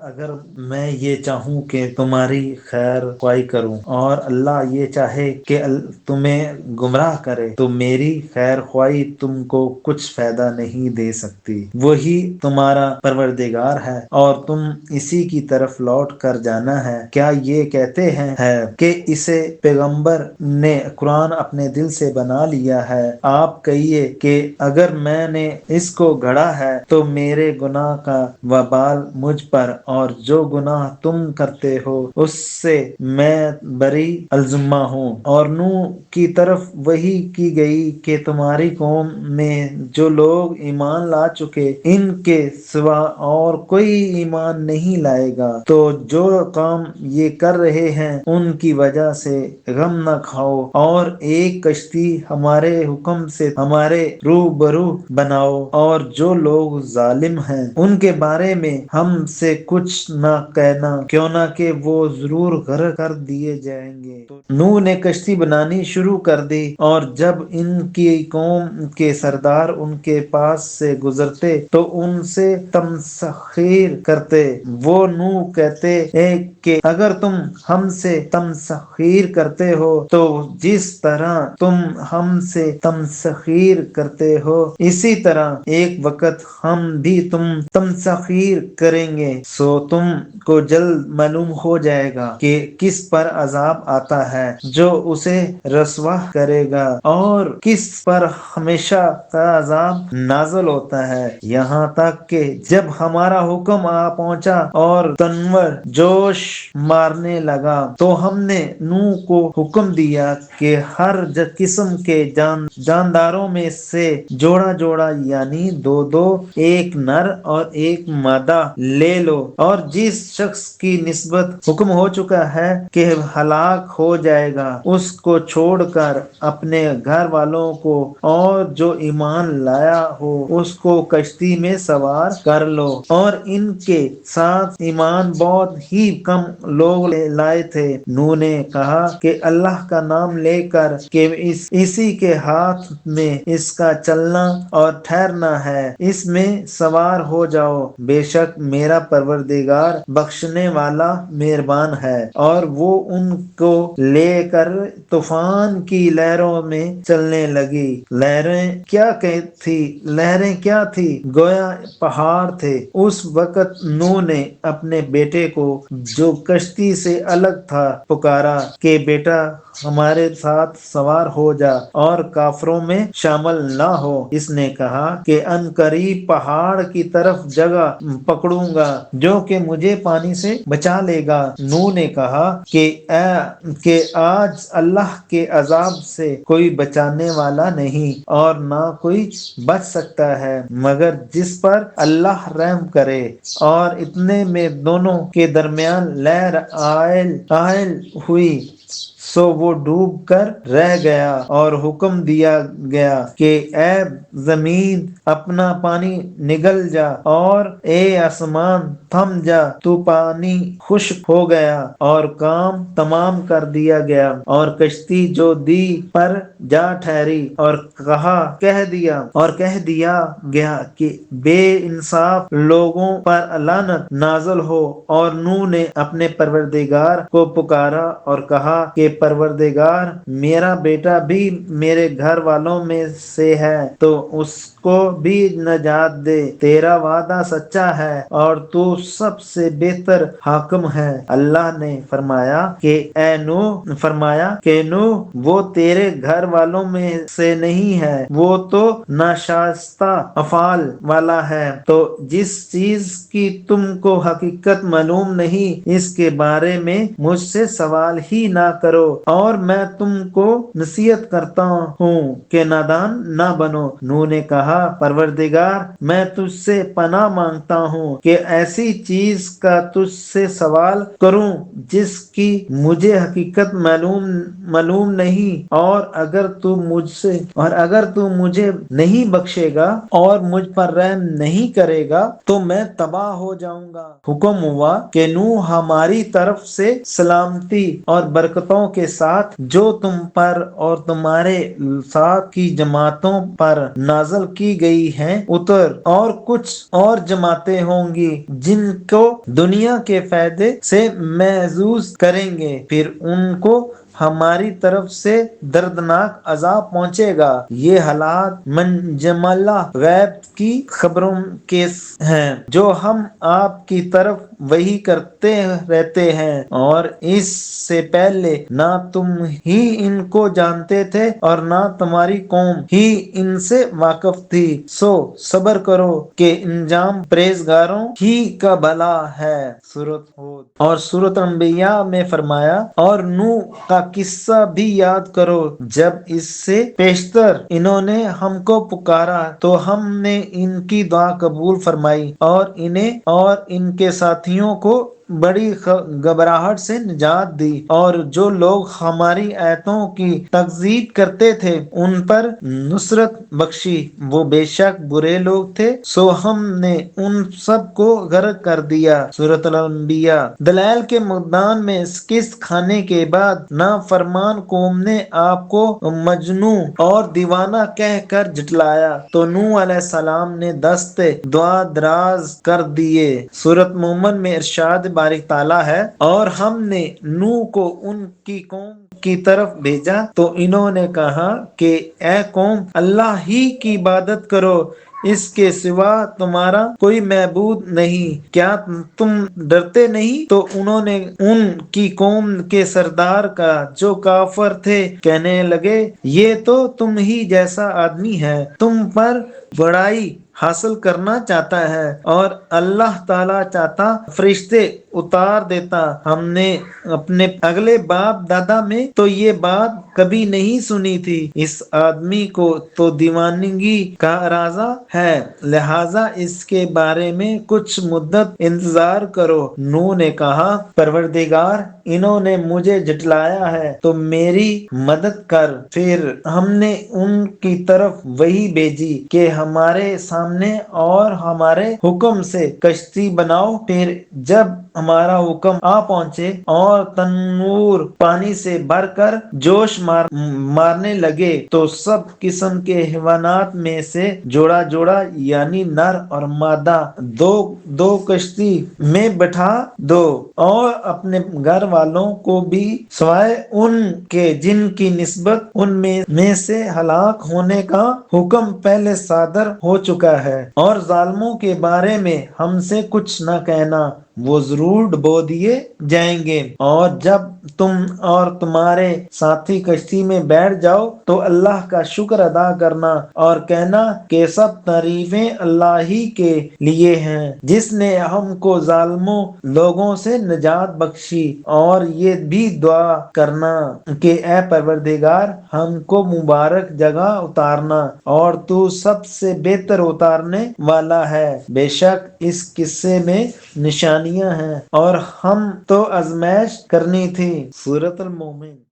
اگر میں یہ چاہوں کہ تمہاری خیر خواہی کروں اور اللہ یہ چاہے کہ تمہیں گمراہ کرے تو میری خیر خواہی تم کو کچھ فائدہ نہیں دے سکتی۔ وہی تمہارا پروردگار ہے اور تم اسی کی طرف لوٹ کر جانا ہے۔ کیا یہ کہتے ہیں کہ اسے پیغمبر نے قرآن اپنے دل سے بنا لیا ہے؟ آپ کہیے کہ اگر میں نے اس کو گھڑا ہے تو میرے گناہ کا وبال مجھ پر، اور جو گناہ تم کرتے ہو اس سے میں بری الذمہ ہوں۔ اور نوح کی طرف وحی کی گئی کہ تمہاری قوم میں جو لوگ ایمان لا چکے ان کے سوا اور کوئی ایمان نہیں لائے گا، تو جو کام یہ کر رہے ہیں ان کی وجہ سے غم نہ کھاؤ، اور ایک کشتی ہمارے حکم سے ہمارے روبرو بناؤ، اور جو لوگ ظالم ہیں ان کے بارے میں ہم سے کچھ نہ کہنا، کیوں نہ کہ وہ ضرور غرق کر دیے جائیں گے۔ نوح نے کشتی بنانی شروع کر دی، اور جب ان کی قوم کے سردار ان کے پاس سے گزرتے تو ان سے تمسخیر کرتے۔ وہ نوح کہتے کہ اگر تم ہم سے تمسخیر کرتے ہو تو جس طرح تم ہم سے تمسخیر کرتے ہو اسی طرح ایک وقت ہم بھی تمسخیر کریں گے، سو تم کو جلد معلوم ہو جائے گا کہ کس پر عذاب آتا ہے جو اسے رسوا کرے گا، اور کس پر ہمیشہ کا عذاب نازل ہوتا ہے، یہاں تک کہ جب ہمارا حکم آ پہنچا اور تنور جوش مارنے لگا تو ہم نے نوح کو حکم دیا کہ ہر قسم کے جانداروں میں سے جوڑا جوڑا یعنی دو دو، ایک نر اور ایک مادہ لے لو، اور جس شخص کی نسبت حکم ہو چکا ہے کہ ہلاک ہو جائے گا اس کو چھوڑ کر اپنے گھر والوں کو اور جو ایمان لایا ہو اس کو کشتی میں سوار کر لو۔ اور ان کے ساتھ ایمان بہت ہی کم لوگ لائے تھے۔ نوح نے کہا کہ اللہ کا نام لے کر کہ اسی کے ہاتھ میں اس کا چلنا اور ٹھہرنا ہے، اس میں سوار ہو جاؤ، بے شک میرا پروردگار بخشنے والا مہربان ہے۔ اور وہ ان کو لے کر طوفان کی لہروں میں چلنے لگی۔ لہریں کیا تھی؟ گویا پہاڑ تھے۔ اس وقت نوح نے اپنے بیٹے کو جو کشتی سے الگ تھا پکارا کہ بیٹا ہمارے ساتھ سوار ہو جا اور کافروں میں شامل نہ ہو۔ اس نے کہا کہ ان قریب پہاڑ کی طرف جگہ پکڑوں گا جو کہ مجھے پانی سے بچا لے گا۔ نوح نے کہا کہ آج اللہ کے عذاب سے کوئی بچانے والا نہیں اور نہ کوئی بچ سکتا ہے مگر جس پر اللہ رحم کرے۔ اور اتنے میں دونوں کے درمیان لہر عائل ہوئی، سو وہ ڈوب کر رہ گیا، اور حکم دیا گیا کہ اے زمین اپنا پانی نگل جا، اور اے آسمان تھم جا۔ تو پانی خشک ہو گیا اور کام تمام کر دیا گیا، اور کشتی جو دی پر جا ٹھہری، اور کہہ دیا گیا کہ بے انصاف لوگوں پر لعنت نازل ہو۔ اور نوح نے اپنے پروردگار کو پکارا اور کہا کہ پروردگار میرا بیٹا بھی میرے گھر والوں میں سے ہے تو اس کو بھی نجات دے، تیرا وعدہ سچا ہے اور تو سب سے بہتر حاکم ہے۔ اللہ نے فرمایا کہ نوح وہ تیرے گھر والوں میں سے نہیں ہے، وہ تو ناشائستہ افعال والا ہے، تو جس چیز کی تم کو حقیقت معلوم نہیں اس کے بارے میں مجھ سے سوال ہی نہ کرو، اور میں تم کو نصیحت کرتا ہوں کہ نادان نہ بنو۔ نوح نے کہا پروردگار میں تجھ سے پناہ مانگتا ہوں کہ ایسی چیز کا تجھ سے سوال کروں جس کی مجھے حقیقت معلوم نہیں، اور اگر تو مجھے نہیں بخشے گا اور مجھ پر رحم نہیں کرے گا تو میں تباہ ہو جاؤں گا۔ حکم ہوا کہ نوح ہماری طرف سے سلامتی اور برکتوں کے ساتھ جو تم پر اور تمہارے ساتھ کی جماعتوں پر نازل کی گئی ہیں اتر، اور کچھ اور جماعتیں ہوں گی جن کو دنیا کے فائدے سے محظوظ کریں گے، پھر ان کو ہماری طرف سے دردناک عذاب پہنچے گا۔ یہ حالات منجملہ غیب کی خبروں کے ہیں جو ہم آپ کی طرف وحی کرتے رہتے ہیں، اور اس سے پہلے نہ تم ہی ان کو جانتے تھے اور نہ تمہاری قوم ہی ان سے واقف تھی، سو صبر کرو کہ انجام پرہیزگاروں ہی کا بھلا ہے۔ سورۃ ہود اور سورۃ انبیاء میں فرمایا، اور نوح کا قصہ بھی یاد کرو جب اس سے پیشتر انہوں نے ہم کو پکارا تو ہم نے ان کی دعا قبول فرمائی اور انہیں اور ان کے ساتھیوں کو بڑی گھبراہٹ سے نجات دی، اور جو لوگ ہماری آیتوں کی تکذیب کرتے تھے ان پر نصرت بخشی، وہ بے شک برے لوگ تھے، سو ہم نے ان سب کو غرق کر دیا۔ سورۃ الانبیاء۔ دلائل کے میدان میں شکست کھانے کے بعد نافرمان قوم نے آپ کو مجنون اور دیوانہ کہہ کر جھٹلایا تو نوح علیہ السلام نے دست دعا دراز کر دیے۔ سورۃ مومن میں ارشاد باری تعالیٰ ہے، اور ہم نے نوح کو ان کی قوم کی طرف بھیجا تو انہوں نے کہا کہ اے قوم، اللہ ہی کی عبادت کرو، اس کے سوا تمہارا کوئی معبود نہیں، کیا تم ڈرتے نہیں؟ تو انہوں نے ان کی قوم کے سردار کا جو کافر تھے کہنے لگے، یہ تو تم ہی جیسا آدمی ہے، تم پر بڑائی حاصل کرنا چاہتا ہے، اور اللہ تعالیٰ چاہتا فرشتے اتار دیتا۔ ہم نے اپنے اگلے باپ دادا میں تو یہ بات کبھی نہیں سنی تھی، اس آدمی کو تو دیوانگی کا ارادہ ہے، لہذا اس کے بارے میں کچھ مدت انتظار کرو۔ نوح نے کہا، پروردگار، انہوں نے مجھے جھٹلایا ہے تو میری مدد کر۔ پھر ہم نے ان کی طرف وحی بھیجی کہ ہمارے سامنے اور ہمارے حکم سے کشتی بناؤ، پھر جب ہمارا حکم آ پہنچے اور تنور پانی سے بھر کر جوش مارنے لگے تو سب قسم کے حیوانات میں سے جوڑا جوڑا یعنی نر اور مادہ دو دو کشتی میں بٹھا دو، اور اپنے گھر والوں کو بھی سوائے ان کے جن کی نسبت ان میں سے ہلاک ہونے کا حکم پہلے صادر ہو چکا ہے، اور ظالموں کے بارے میں ہم سے کچھ نہ کہنا، وہ ضرور ڈبو دیے جائیں گے۔ اور جب تم اور تمہارے ساتھی کشتی میں بیٹھ جاؤ تو اللہ کا شکر ادا کرنا اور کہنا کہ سب تعریفیں اللہ ہی کے لیے ہیں جس نے ہم کو ظالموں لوگوں سے نجات بخشی، اور یہ بھی دعا کرنا کہ اے پروردگار، ہم کو مبارک جگہ اتارنا، اور تو سب سے بہتر اتارنے والا ہے۔ بے شک اس قصے میں نشانیاں ہیں اور ہم تو آزمائش کرنی تھی۔ سورۃ المومن۔